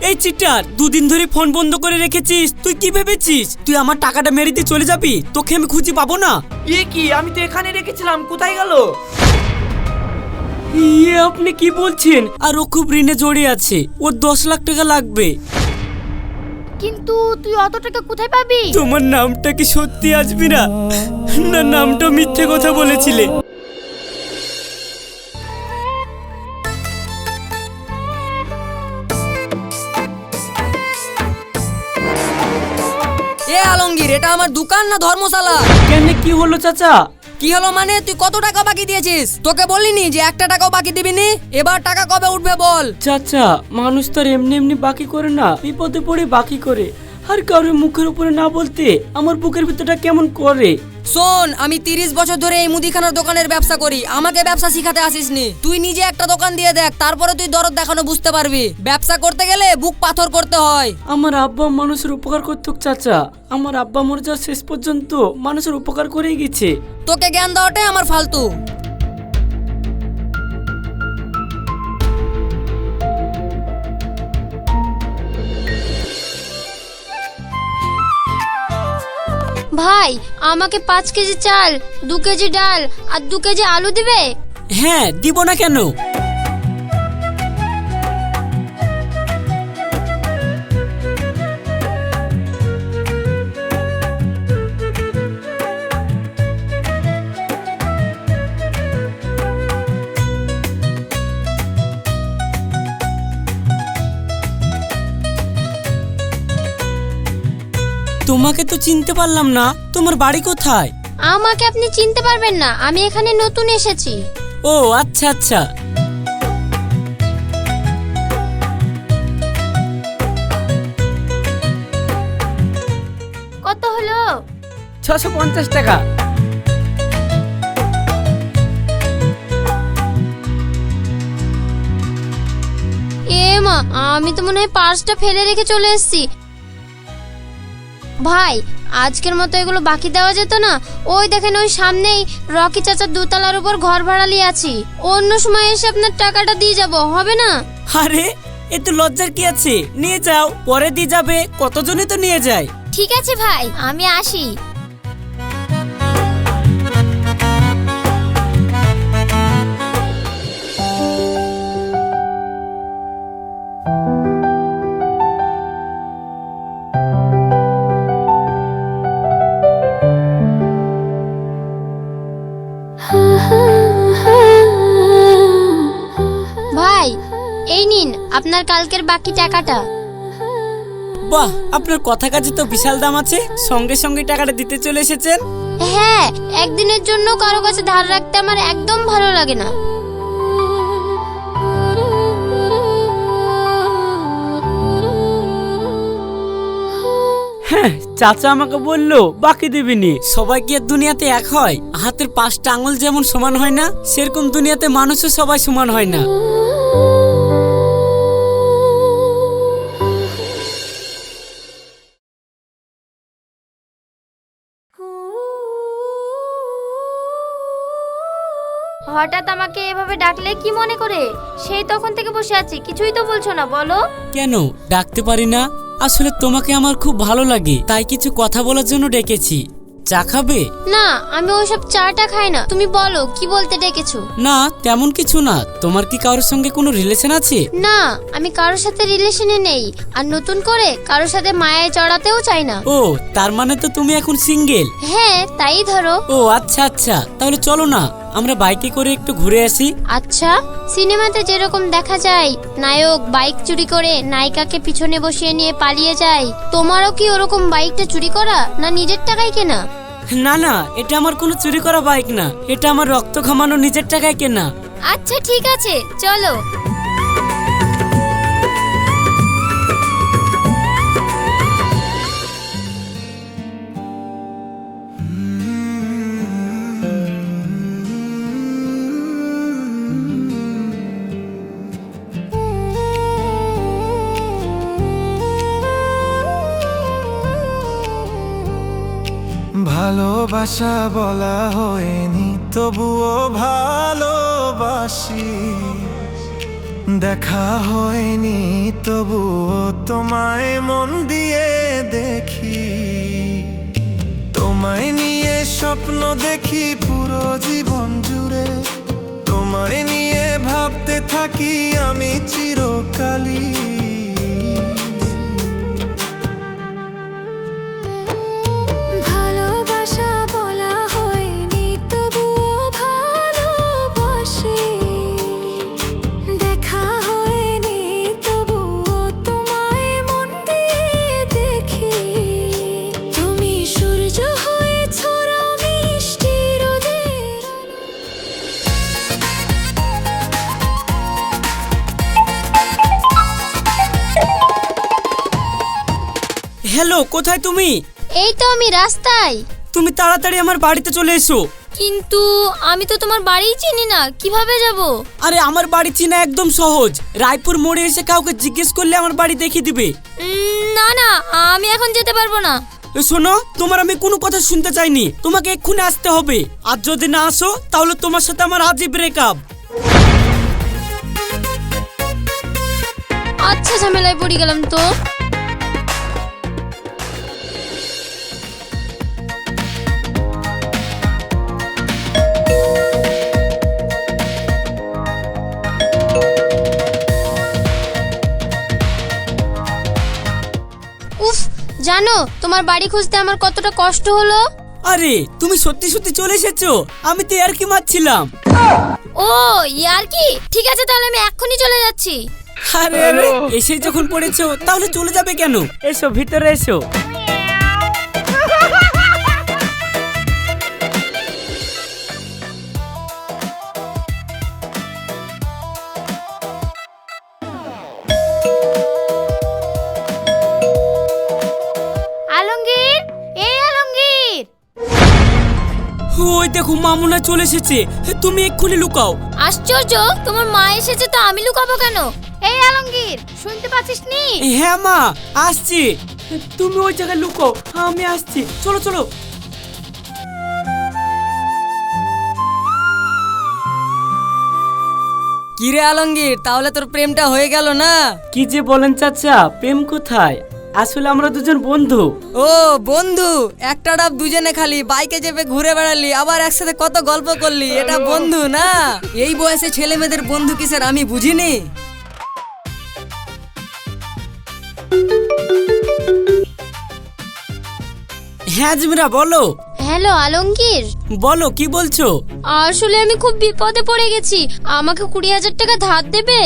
এই চিটার, দুদিন ধরে ফোন বন্ধ করে রেখেছিস। তুই কি ভেবেছিস তুই আমার টাকাটা মেরে দিয়ে চলে যাবি? তোকে আমি খুঁজে পাবো না। এ কি, আমি তো এখানে রেখেছিলাম, কোথায় গেল? ইয়ে আপনি কি বলছেন? আর ও খুব ঋণে জড়িয়ে আছে, ওর 10 লাখ টাকা লাগবে। কিন্তু তুই অত টাকা কোথায় পাবি? তোমার নামটা কি সত্যি আসবি না? না, নামটা মিথ্যে কথা বলেছিলে। এ আলমগীর, এটা আমার দোকান না ধর্মশালা? কেন, কি হলো চাচা? কি হলো মানে? তুই কত টাকা বাকি দিয়েছিস? তোকে বলিনি যে একটা টাকাও বাকি দিবিনি? এবার টাকা কবে উঠবে বল? চাচা, মানুষ তো আর এমনি এমনি বাকি করে না, বিপদে পড়ে বাকি করে। আর কারোর মুখের উপরে না বলতে আমার বুকের ভিতরটা কেমন করে। শোন, আমি 30 বছর ধরে এই মুদিখানার দোকানের ব্যবসা করি। আমাকে ব্যবসা শিখাতে আসিসনি। তুই নিজে একটা দোকান দিয়ে দেখ, তারপরে তুই দরদ দেখানো বুঝতে পারবি। ব্যবসা করতে গেলে বুক পাথর করতে হয়। আমার আব্বা মানুষের উপকার করতো চাচা। আমার আব্বা মরে যাওয়ার শেষ পর্যন্ত মানুষের উপকার করেই গেছে। তোকে জ্ঞান দেওয়াটাই আমার ফালতু। ভাই, আমাকে 5 কেজি চাল, 2 কেজি ডাল আর 2 কেজি আলু দিবে? হ্যাঁ, দিব না কেন? তোমাকে তো চিনতে পারলাম না, তোমার বাড়ি কোথায়? আমাকে আপনি চিনতে পারবেন না, আমি এখানে নতুন এসেছি। ও আচ্ছা আচ্ছা। কত হলো? 650 টাকা। এ মা, আমি তো মনে হয় পার্সটা ফেলে রেখে চলে এসেছি। ভাই, আজকের মতো এগুলো বাকি দেওয়া যেত না? ওই দেখেন, ওই সামনেই রকি চাচার দোতলার উপর ঘর ভাড়া নিয়ে আছি। অন্য সময় এসে আপনার টাকাটা দিয়ে যাব, হবে না? আরে, এত লজ্জার কি আছে? নিয়ে যাও, পরে দিয়ে যাবে। কতজনে তো নিয়ে যায়। ঠিক আছে ভাই, আমি আসি। ভাই, এই নিন আপনার কালকের বাকি টাকাটা। বাহ, আপনার কথা কাজে তো বিশাল দাম আছে। সঙ্গে সঙ্গে টাকাটা দিতে চলে এসেছেন। হ্যাঁ, একদিনের জন্য কারো কাছে ধার রাখতে আমার একদম ভালো লাগে না। হ্যাঁ, চাচা আমাকে বললো বাকি দিবিনি। সবাই কি আর দুনিয়াতে এক হয়? হাতের 5টা আঙুল যেমন সমান হয় না, সেরকম দুনিয়াতে মানুষও সবাই সমান হয় না। হঠাৎ আমাকে এভাবে ডাকলে কি মনে করে? সেই তখন থেকে বসে আছি, কিছুই তো বলছো না, বলো। কেন ডাকতে পারি না? আসলে তোমাকে আমার খুব ভালো লাগে, তাই কিছু কথা বলার জন্য ডেকেছি। চা খাবে? না, আমি ওইসব চাটা খাই না। তুমি বলো, কি বলতে ডেকেছো? না, তেমন কিছু না। তোমার কি কারোর সঙ্গে কোনো রিলেশন আছে? না, আমি কারোর সাথে রিলেশনে নেই, আর নতুন করে কারোর সাথে মায়ায় জড়াতেও চাই না। ও, তার মানে তো তুমি এখন সিঙ্গেল? হ্যাঁ, তাই ধরো। ও আচ্ছা আচ্ছা, তাহলে চলো না আমরা বাইকে করে একটু ঘুরে আসি। আচ্ছা, সিনেমাতে যেরকম দেখা যায় নায়ক বাইক চুরি করে নায়িকাকে পিছনে বসিয়ে নিয়ে পালিয়ে যায়, তোমারও কি ওরকম বাইকটা চুরি করা, না নিজের টাকায় কেনা? না না, এটা আমার কোনো চুরি করা বাইক না, এটা আমার রক্ত ঘামানো নিজের টাকায় কেনা। আচ্ছা ঠিক আছে, চলো। ভালোবাসা বলা হয়নি, তবুও ভালোবাসি। দেখা হয়নি তবুও তোমায় মন দিয়ে দেখি, তোমায় নিয়ে স্বপ্ন দেখি পুরো জীবন জুড়ে, তোমায় নিয়ে ভাবতে থাকি আমি চিরকালই। ভালোবাসা বলা হয়নি তবুও ভালোবাসি, দেখা হয়নি তবুও তোমায় মন দিয়ে দেখি, তুমি সূর্য হয়ে ছড়া মিষ্টি রোদের হ্যালো, কোথায় তুমি? এই তো আমি রাস্তায়। তুমি তাড়াতাড়ি আমার বাড়িতে চলে এসো। কিন্তু আমি তো তোমার বাড়িই চিনি না, কিভাবে যাব? আরে আমার বাড়ি চিনা একদম সহজ। রায়পুর মোড়ে এসে কাউকে জিজ্ঞেস করলে আমার বাড়ি দেখিয়ে দিবে। না না, আমি এখন যেতে পারবো না। শোনো, তোমার আমি কোনো কথা শুনতে চাইনি, তোমাকে এক্ষুনি আসতে হবে। আর যদি না আসো তাহলে তোমার সাথে আমার আজই ব্রেকআপ। আচ্ছা, ঝামেলায় পড়ে গেলাম তো। উফ, জানো তোমার বাড়ি খুঁজতে আমার কতটা কষ্ট হলো। আরে তুমি সত্যি সত্যি চলে এসেছো? আমি তো আর কি মারছিলাম। ও ইয়ার কি, ঠিক আছে তাহলে আমি এক্ষুনি চলে যাচ্ছি। আরে আরে, এসে যখন পড়েছো তাহলে চলে যাবে কেন? এসো ভিতরে এসো। আলমগীর, এই আলমগীর। ওই দেখো মামুনা চলে এসেছে, তুমি এক্ষুনি লুকাও। আশ্চর্য, তোমার মা এসেছে তো আমি লুকাবো কেন? এই আলমগীর, শুনতে পাচ্ছিস নি? হ্যাঁ মা, আসছি। তুমি ওই জায়গায় লুকাও, আমি আসছি। চলো চলো। কিরে আলমগীর, তাহলে তোর প্রেমটা হয়ে গেল না? কি যে বলেন চাচা, প্রেম কোথায়? আসলে আমরা দুজন বন্ধু। ও বন্ধু, একটা ডাব দুজনে খালি, বাইকে চেপে ঘুরে বেড়ালি, আবার একসাথে কত গল্প করলি, এটা বন্ধু না? এই বয়সে ছেলে মেয়েদের বন্ধু কিসের আমি বুঝিনি। হ্যাঁ জিমরা, বলো। হ্যালো আলমগীর, বলো, কি বলছো? আসলে আমি খুব বিপদে পড়ে গেছি, আমাকে 20,000 টাকা ধার দেবে?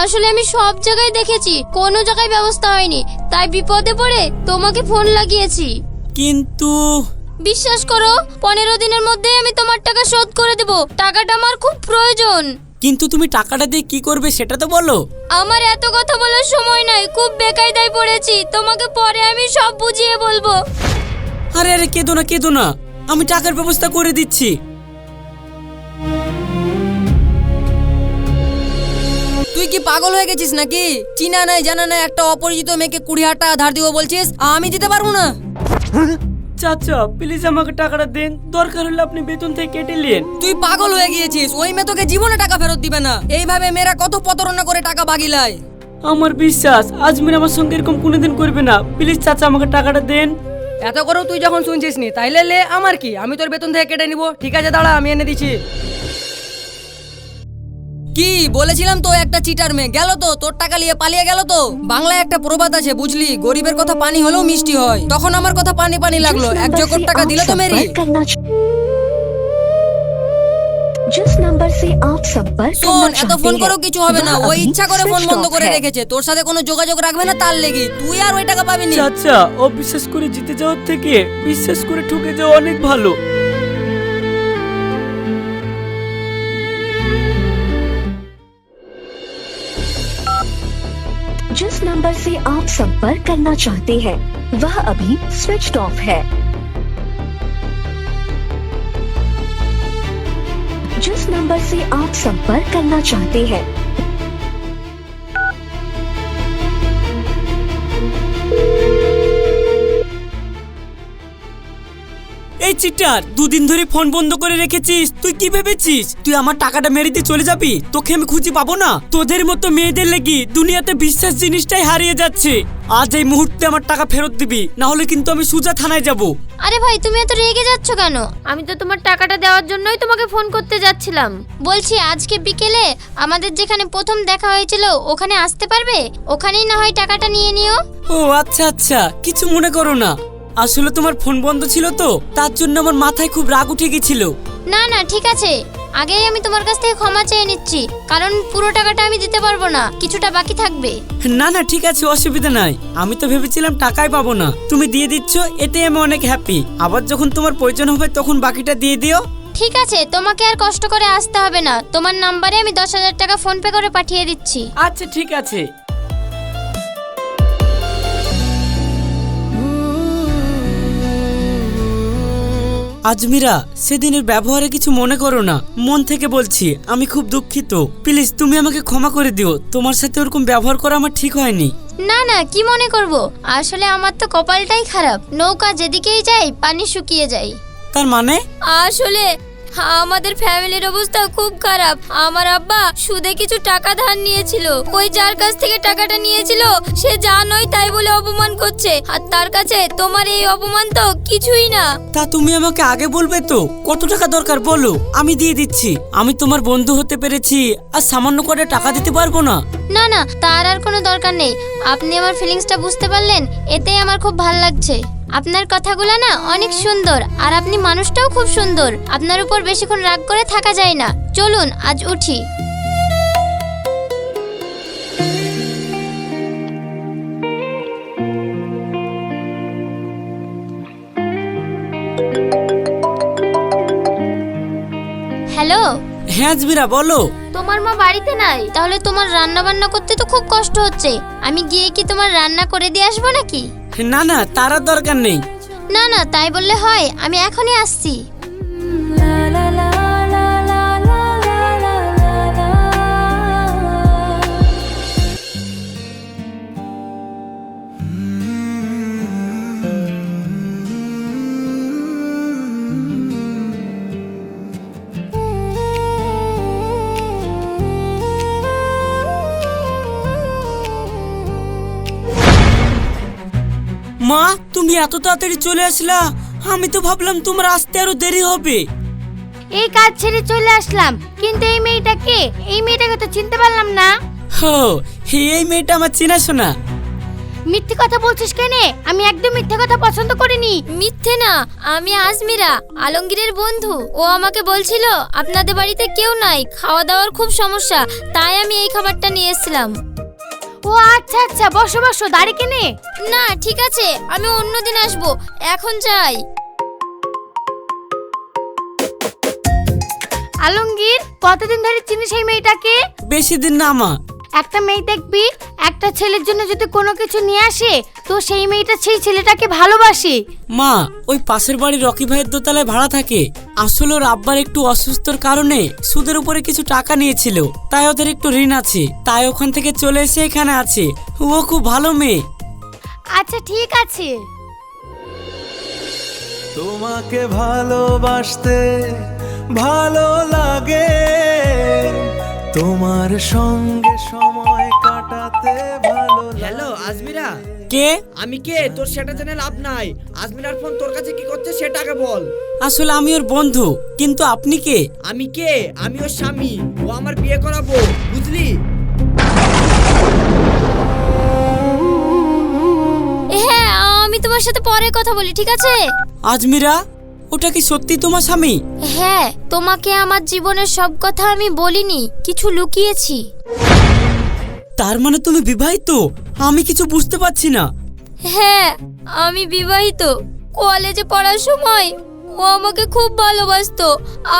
আসলে আমি সব জায়গায় দেখেছি, কোনো জায়গায় ব্যবস্থা হয়নি, তাই বিপদে পড়ে তোমাকে ফোন লাগিয়েছি। কিন্তু বিশ্বাস করো, 15 দিনের মধ্যে আমি তোমার টাকা শোধ করে দেব। টাকাটা আমার খুব প্রয়োজন। কিন্তু তুমি টাকাটা দিয়ে কি করবে সেটা তো বলো। আমার এত কথা বলার সময় নাই, খুব বেকায়দায় পড়েছি, তোমাকে পরে আমি সব বুঝিয়ে বলবো। আরে আরে, কেঁদো না কেঁদো না, আমি টাকার ব্যবস্থা করে দিচ্ছি। তুই কি পাগল হয়ে গেছিস নাকি? চিনা নাই জানা নাই একটা অপরিচিত মেয়েকে 20,000 টাকা ধার দিব বলছিস? আমি দিতে পারবো না। চাচা প্লিজ আমাকে টাকাটা দেন, দরকার হলে আপনি বেতন থেকে কেটে নিন। তুই পাগল হয়ে গিয়েছিস, ওই মেয়ে তোকে জীবনে টাকা ফেরত দিবে না। এইভাবে মেয়েরা কত প্রতারণা করে টাকা বাগিলায়। আমার বিশ্বাস আজমির আমার সঙ্গে এরকম কোনোদিন করবে না। প্লিজ চাচা আমাকে টাকাটা দেন। এত করেও তুই যখন শুনছিস নি, তাইলে লে, আমার কি, আমি তোর বেতন থেকে কেটে নিব। ঠিক আছে দাঁড়া, আমি এনে দিচ্ছি। কি বলেছিলাম তো, একটা চিটার মেয়ে গেল তো, তোর টাকা নিয়ে পালিয়ে গেল তো। বাংলায় একটা প্রবাদ আছে বুঝলি, গরিবের কথা পানি হলেও মিষ্টি হয়। তখন আমার কথা পানি পানি লাগলো, 1 জগর টাকা দিল তো মেরি। जिस नंबर से आप संपर्क শোন, करना এত चाहते ফোন हैं করেও কিছু হবে না, वह ওই अभी ইচ্ছা করে ফোন switched বন্ধ off করে है। রেখেছে, তোর সাথে কোনো যোগাযোগ রাখবে না তার লেগে। তুই আর ওই টাকা পাবি না। চাচা অবিশ্বাস করে জিতে যাওয়ার থেকে বিশ্বাস করে ঠকে যাওয়া অনেক ভালো। जिस नंबर से आप संपर्क करना चाहते हैं वह अभी स्विच्ड ऑफ है। जिस नंबर से आप संपर्क करना चाहते हैं এই চিটার, দুদিন ধরে ফোন বন্ধ করে রেখেছিস। তুই কি ভেবেছিস তুই আমার টাকাটা মেরে দিয়ে চলে যাবি? তোকে আমি খুঁজে পাবো না? তোদের মতো মেয়েদের লেগে দুনিয়াতে বিশ্বাস জিনিসটাই হারিয়ে যাচ্ছে। আজ এই মুহূর্তে আমার টাকা ফেরত দিবি, না হলে কিন্তু আমি সোজা থানায় যাব। আরে ভাই, তুমি এত রেগে যাচ্ছ কেন? আমি তো তোমার টাকাটা দেওয়ার জন্যই তোমাকে ফোন করতে যাচ্ছিলাম। বলছি আজকে বিকেলে আমাদের যেখানে প্রথম দেখা হয়েছিল ওখানে আসতে পারবে? ওখানেই না হয় টাকাটা নিয়ে নিও। ও আচ্ছা আচ্ছা, কিছু মনে করো না। আসলে তোমার ফোন বন্ধ ছিল তো, তার জন্য আমার মাথায় খুব রাগ উঠে গেছিল। না না, ঠিক আছে, আগেই আমি তোমার কাছ থেকে ক্ষমা চেয়ে নিচ্ছি, কারণ পুরো টাকাটা আমি দিতে পারবো না, কিছুটা বাকি থাকবে। না না ঠিক আছে, অসুবিধা নাই। আমি তো ভেবেছিলাম টাকাই পাবো না, তুমি দিয়ে দিচ্ছ, এতে আমি অনেক হ্যাপি। আবার যখন তোমার প্রয়োজন হবে তখন বাকিটা দিয়ে দিও। ঠিক আছে, তোমাকে আর কষ্ট করে আসতে হবে না। তোমার নাম্বারে আমি 10,000 টাকা ফোন পে করে পাঠিয়ে দিচ্ছি। আচ্ছা ঠিক আছে। আজমিরা, সেদিনের ব্যবহারে কিছু মনে করো না, মন থেকে বলছি আমি খুব দুঃখিত। প্লিজ তুমি আমাকে ক্ষমা করে দিও, তোমার সাথে ওরকম ব্যবহার করা আমার ঠিক হয়নি। না না, কি মনে করব? আসলে আমার তো কপালটাই খারাপ, নৌকা যেদিকেই যায় পানি শুকিয়ে যায়। তার মানে? আসলে আমাদের ফ্যামিলির অবস্থা খুব খারাপ। আমার আব্বা সুদে কিছু টাকা ধার নিয়েছিল, ওই যার কাছ থেকে টাকাটা নিয়েছিল সে যা নয় তাই বলে অপমান করছে, আর তার কাছে তোমার এই অপমান তো কিছুই না। তা তুমি আমাকে আগে বলবে তো, কত টাকা দরকার বলো, আমি দিয়ে দিচ্ছি। আমি তোমার বন্ধু হতে পেরেছি, আর সামান্য করে টাকা দিতে পারবো না? না না, তার আর কোনো দরকার নেই। আপনি আমার ফিলিংসটা বুঝতে পারলেন, এতেই আমার খুব ভালো লাগছে। আপনার কথাগুলো না অনেক সুন্দর, আর আপনি মানুষটাও খুব সুন্দর। আপনার উপর বেশিক্ষণ রাগ করে থাকা যায় না। চলুন আজ উঠি। হ্যালো। হ্যাঁ আজমিরা বলো। তোমার মা বাড়িতে নাই? তাহলে তোমার রান্না বান্না করতে তো খুব কষ্ট হচ্ছে। আমি গিয়ে কি তোমার রান্না করে দিয়ে আসবো নাকি? না না, তার আর দরকার নেই। না না, তাই বললে হয়? আমি এখনই আসছি। মা, তুমি এত তাড়াতাড়ি চলে আসলা? আমি তো ভাবলাম তোমার আসতে আরো দেরি হবে। এই কাজ ছেড়ে চলে আসলাম, কিন্তু এই মেয়েটা কে? এই মেয়েটাকে তো চিনতে পারলাম না। হো, এই মেয়েটা আমার চেনাশোনা। মিথ্যে কথা বলছিস কেন? আমি একদম মিথ্যে কথা পছন্দ করিনি। মিথ্যে না, আমি আজমিরা, আলমগীরের বন্ধু। ও আমাকে বলছিল আপনাদের বাড়িতে কেউ নাই, খাওয়া দাওয়ার খুব সমস্যা, তাই আমি এই খাবারটা নিয়ে এসেছিলাম। ও আচ্ছা আচ্ছা, বসো বসো, দাঁড়িয়ে কেনে? না ঠিক আছে, আমি অন্যদিন আসবো, এখন যাই। আলমগীর, কতদিন ধরে চিনিস এই মেয়েটাকে? বেশি দিন না মা। একটা মেয়ে দেখবি, একটা ছেলের জন্য যদি কোনো কিছু নিয়ে আসে তো সেই মেয়েটা সেই ছেলেটাকে ভালোবাসে। মা, ওই পাশের বাড়ির রকি ভাইয়ের দোতলায় ভাড়া থাকে। আসলে ওর আব্বার একটু অসুস্থর কারণে সুদের উপরে কিছু টাকা নিয়েছিল, তাই ওদের একটু ঋণ আছে, তাই ওখান থেকে চলে এসে এখানে আছে। ও খুব ভালো মেয়ে। আচ্ছা ঠিক আছে। তোমাকে ভালোবাসতে ভালো লাগে, তোমার সঙ্গে সময় কাটাতে ভালো লাগে। হ্যালো আজমিরা। কে? আমি কে তোর সেটা জেনে লাভ নাই। আজমিরার ফোন তোর কাছে কি করছে সেটা আগে বল। আসলে আমি ওর বন্ধু, কিন্তু আপনি কে? আমি কে? আমি ওর স্বামী, ও আমার বিয়ে করাবো, বুঝলি? হ্যাঁ, আমি তোমার সাথে পরে কথা বলি, ঠিক আছে? আজমিরা, ওটা কি সত্যি তোমার স্বামী? হ্যাঁ, তোমাকে আমার জীবনের সব কথা আমি বলিনি, কিছু লুকিয়েছি। তার মানে তুমি বিবাহিত? আমি কিছু বুঝতে পারছি না। হ্যাঁ, আমি বিবাহিত। কলেজে পড়ার সময় ও আমাকে খুব ভালোবাসতো।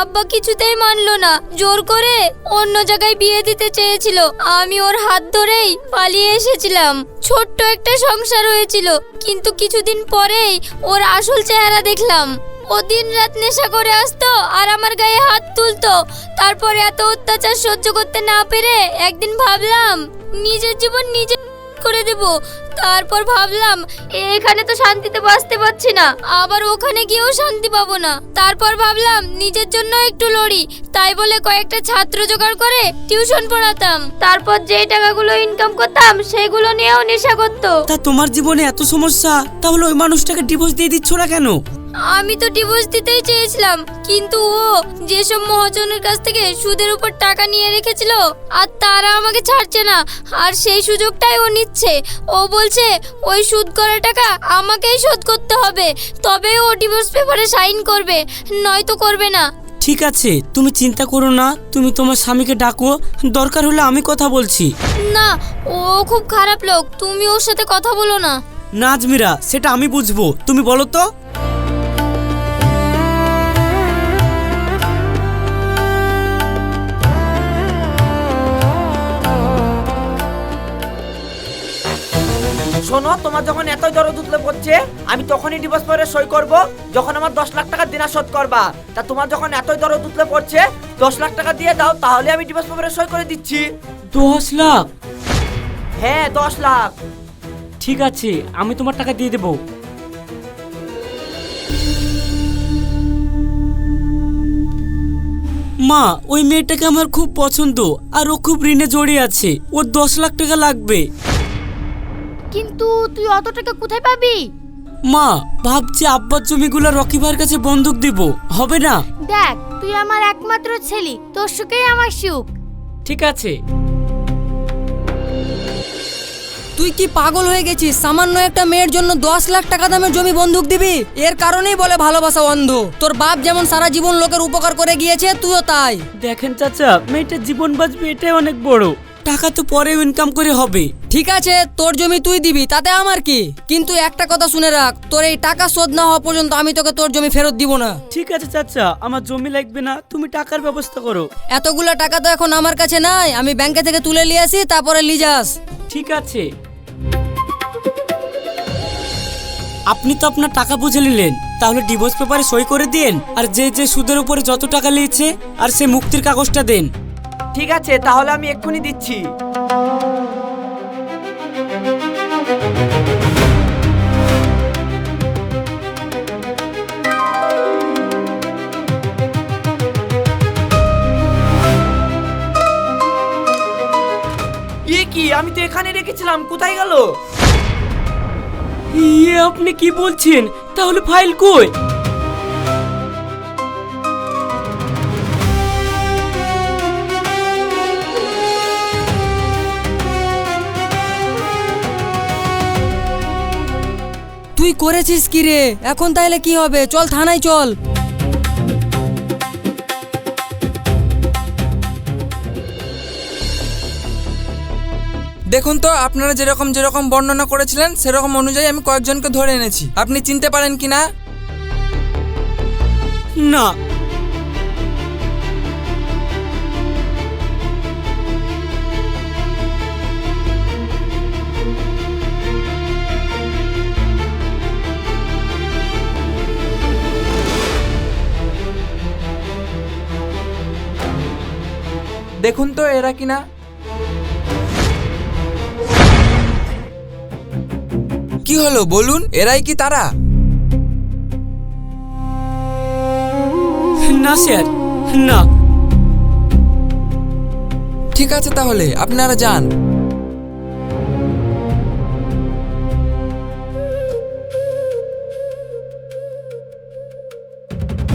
আব্বা কিছুতেই মানলো না, জোর করে অন্য জায়গায় বিয়ে দিতে চেয়েছিল। আমি ওর হাত ধরেই পালিয়ে এসেছিলাম। ছোট্ট একটা সংসার হয়েছিল, কিন্তু কিছুদিন পরেই ওর আসল চেহারা দেখলাম। ও দিনরাত নেশা করে আসতো আর আমার গায়ে হাত তুলতো। তারপরে এত অত্যাচার সহ্য করতে না পেরে একদিন ভাবলাম নিজের জীবন নিজে করে দেব। তারপর ভাবলাম এখানে তো শান্তিতে বাঁচতে পারছি না, আবার ওখানে গিয়েও শান্তি পাবো না। তারপর ভাবলাম নিজের জন্য একটু লড়ি, তাই বলে কয়েকটা ছাত্র জোগাড় করে টিউশন পড়াতাম। তারপর যে টাকাগুলো ইনকাম করতাম সেগুলো নিয়েও নেশা করতো। তা তোমার জীবনে এত সমস্যা, তাহলে ওই মানুষটাকে ডিভোর্স দিয়ে দিচ্ছ না কেন? আমি তো ডিভোর্স দিতেই চেয়েছিলাম, কিন্তু ও যেসব মহাজনের কাছ থেকে সুদের উপর টাকা নিয়ে রেখেছিল আর তারা আমাকে ছাড়ছে না, আর সেই সুযোগটাই ও নিচ্ছে। ও বলছে ওই সুদ করা টাকা আমাকেই শোধ করতে হবে, তবে ও ডিভোর্স পেপারে সাইন করবে, নয়তো করবে না। ঠিক আছে, তুমি চিন্তা করো না, তুমি তোমার স্বামীকে ডাকো, দরকার হলে আমি কথা বলছি। না, ও খুব খারাপ লোক, তুমি ওর সাথে কথা বলো না। না আজমিরা, সেটা আমি বুঝবো, তুমি বলো তো। শোনো, তোমার যখন এতই দরদ উতলে পড়ছে, আমি তখনই ডিভোর্স পেপারে সই করব যখন আমার 10 লাখ টাকা দেনা শোধ করবা। তা তোমার যখন এতই দরদ উতলে পড়ছে 10 লাখ টাকা দিয়ে দাও, তাহলে আমি ডিভোর্স পেপারে সই করে দিচ্ছি। 10 লাখ? হ্যাঁ 10 লাখ। ঠিক আছে, আমি তোমার টাকা দিয়ে দেবো। মা, ওই মেয়েটাকে আমার খুব পছন্দ, আর ও খুব ঋণে জড়িয়ে আছে, ওর 10 লাখ টাকা লাগবে। কিন্তু তুই অত টাকা কোথায় পাবি? মা, ভাবছি আব্বার জমিগুলো রকি ভাইয়ের কাছে বন্ধক দিব, হবে না? দেখ, তুই আমার একমাত্র ছেলে, তোর সুখেই আমার সুখ। ঠিক আছে। তুই কি পাগল হয়ে গেছিস? সামান্য একটা মেয়ের জন্য 10 লাখ টাকা দামের জমি বন্ধক দিবি? এর কারণেই বলে ভালোবাসা অন্ধ। তোর বাপ যেমন সারা জীবন লোকের উপকার করে গিয়েছে, তুইও তাই। দেখেন চাচা, মেয়েটার জীবন বাঁচবে এটাই অনেক বড়, টাকা তো পরেও ইনকাম করে হবে। ঠিক আছে, তোর জমি তুই দিবি, তাতে আমার কি? কিন্তু একটা কথা শুনে রাখ, তোর এই টাকা শোধ না হওয়া পর্যন্ত আমি তোকে তোর জমি ফেরত দিব না। ঠিক আছে চাচা, আমার জমি লাগবে না, তুমি টাকার ব্যবস্থা করো। এতগুলা টাকা তো এখন আমার কাছে নাই, আমি ব্যাংকে থেকে তুলে নিয়ে আসি, তারপরে লিজাস। ঠিক আছে। আপনি তো আপনার টাকা বুঝে নিলেন, তাহলে ডিভোর্স পেপারে সই করে দিন, আর যে যে সুদের উপরে যত টাকা নিয়েছে আর সে মুক্তির কাগজটা দেন। ঠিক আছে, তাহলে আমি এক্ষুনি দিচ্ছি। এ কি, আমি তো এখানে রেখেছিলাম, কোথায় গেল? ইয়ে, আপনি কি বলছেন? তাহলে ফাইল কই? তুই করেছিস কি রে? এখন তাহলে কি হবে? চল থানায় চল। দেখুন তো, আপনারা যেরকম যেরকম বর্ণনা করেছিলেন সেরকম অনুযায়ী আমি কয়েকজনকে ধরে এনেছি। আপনি চিনতে পারেন কিনা? না। দেখুন তো এরা কিনা। কি হলো বলুন, এরাই কি তারা? না স্যার, না। ঠিক আছে, তাহলে আপনারা যান।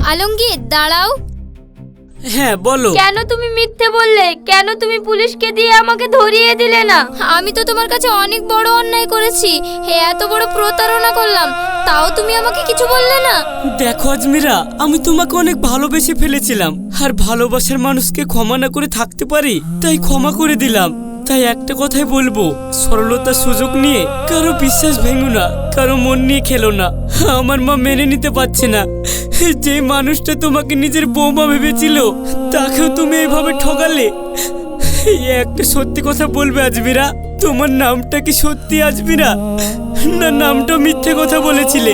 আলমগীর, দাঁড়াও। হ্যাঁ বলো। কেন তুমি মিথ্যে বললে? কেন তুমি পুলিশকে দিয়ে আমাকে ধরিয়ে দিলে না? আমি তো তোমার কাছে অনেক বড় অন্যায় করেছি, এত বড় প্রতারণা করলাম, তাও তুমি আমাকে কিছু বললে না। দেখো আজমিরা, আমি তোমাকে অনেক ভালোবেসে ফেলেছিলাম, আর ভালোবাসার মানুষকে ক্ষমা না করে থাকতে পারি, তাই ক্ষমা করে দিলাম। তাই একটা কথাই বলবো, সরলতার সুযোগ নিয়ে কারো বিশ্বাস ভেঙো না, কারো মন নিয়ে খেলো না। আমার মা মেনে নিতে পারছে না, যে মানুষটা তোমাকে নিজের বৌমা ভেবেছিল তাকেও তুমি এইভাবে ঠকালে। একটা সত্যি কথা বলবে আজমিরা, তোমার নামটা কি সত্যি আজমিরা, না নামটা মিথ্যে কথা বলেছিলে?